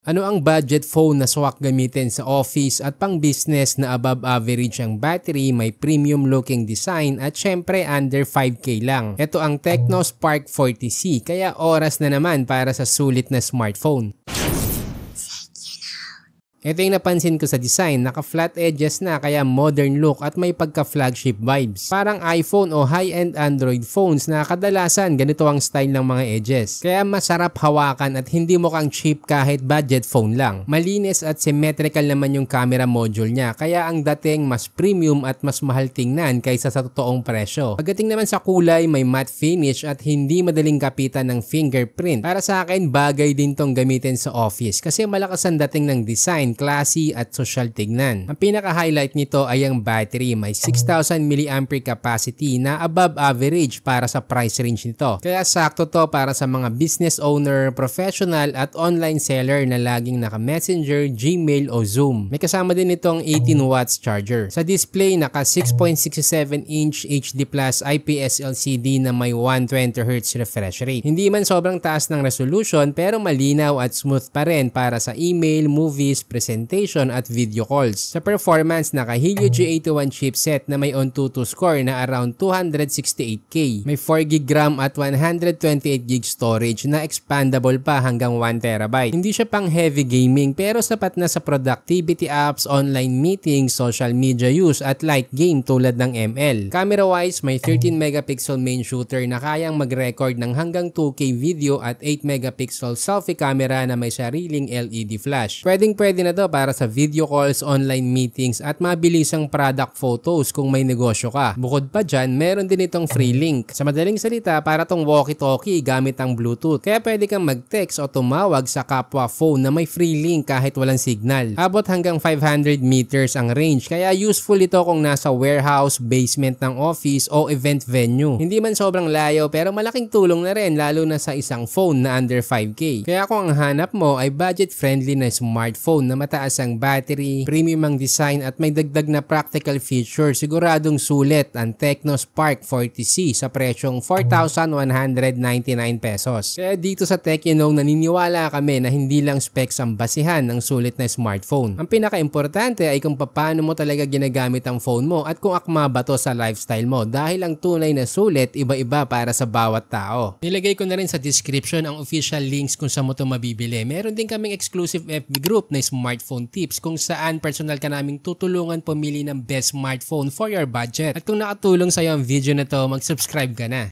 Ano ang budget phone na swak gamitin sa office at pang business na above average ang battery, may premium looking design at syempre under 5K lang? Ito ang Tecno Spark 40C, kaya oras na naman para sa sulit na smartphone. Ito yung napansin ko sa design, naka-flat edges na kaya modern look at may pagka-flagship vibes. Parang iPhone o high-end Android phones na kadalasan ganito ang style ng mga edges. Kaya masarap hawakan at hindi mukhang cheap kahit budget phone lang. Malinis at symmetrical naman yung camera module niya, kaya ang dating mas premium at mas mahal tingnan kaysa sa totoong presyo. Pagdating naman sa kulay, may matte finish at hindi madaling kapitan ng fingerprint. Para sa akin, bagay din tong gamitin sa office kasi malakas ang dating ng design, classy at social tignan. Ang pinaka-highlight nito ay ang battery. May 6,000 mAh capacity na above average para sa price range nito. Kaya sakto to para sa mga business owner, professional at online seller na laging naka-Messenger, Gmail o Zoom. May kasama din itong 18 watts charger. Sa display, naka 6.67 inch HD Plus IPS LCD na may 120Hz refresh rate. Hindi man sobrang taas ng resolution pero malinaw at smooth pa rin para sa email, movies, presentation at video calls. Sa performance, naka Helio G81 chipset na may AnTuTu score na around 268K. May 4GB RAM at 128GB storage na expandable pa hanggang 1TB. Hindi siya pang heavy gaming pero sapat na sa productivity apps, online meetings, social media use at light game tulad ng ML. Camera wise, may 13MP main shooter na kayang mag-record ng hanggang 2K video at 8MP selfie camera na may sariling LED flash. Pwede na to para sa video calls, online meetings at mabilisang product photos kung may negosyo ka. Bukod pa dyan, meron din itong free link. Sa madaling salita, para tong walkie-talkie gamit ang Bluetooth. Kaya pwede kang mag-text o tumawag sa kapwa phone na may free link kahit walang signal. Abot hanggang 500 meters ang range, kaya useful ito kung nasa warehouse, basement ng office o event venue. Hindi man sobrang layo pero malaking tulong na rin lalo na sa isang phone na under 5K. Kaya kung ang hanap mo ay budget-friendly na smartphone na mataas ang battery, premium ang design at may dagdag na practical feature, siguradong sulit ang Tecno Spark 40C sa presyong 4,199 pesos. Kaya dito sa Tekino naniniwala kami na hindi lang specs ang basihan ng sulit na smartphone. Ang pinaka-importante ay kung paano mo talaga ginagamit ang phone mo at kung akma ba to sa lifestyle mo, dahil ang tunay na sulit iba-iba para sa bawat tao. Nilagay ko na rin sa description ang official links kung saan mo to mabibili. Meron din kaming exclusive FB group na smartphone tips kung saan personal ka naming tutulungan pumili ng best smartphone for your budget. At kung nakatulong sa'yo ang video na to, mag-subscribe ka na.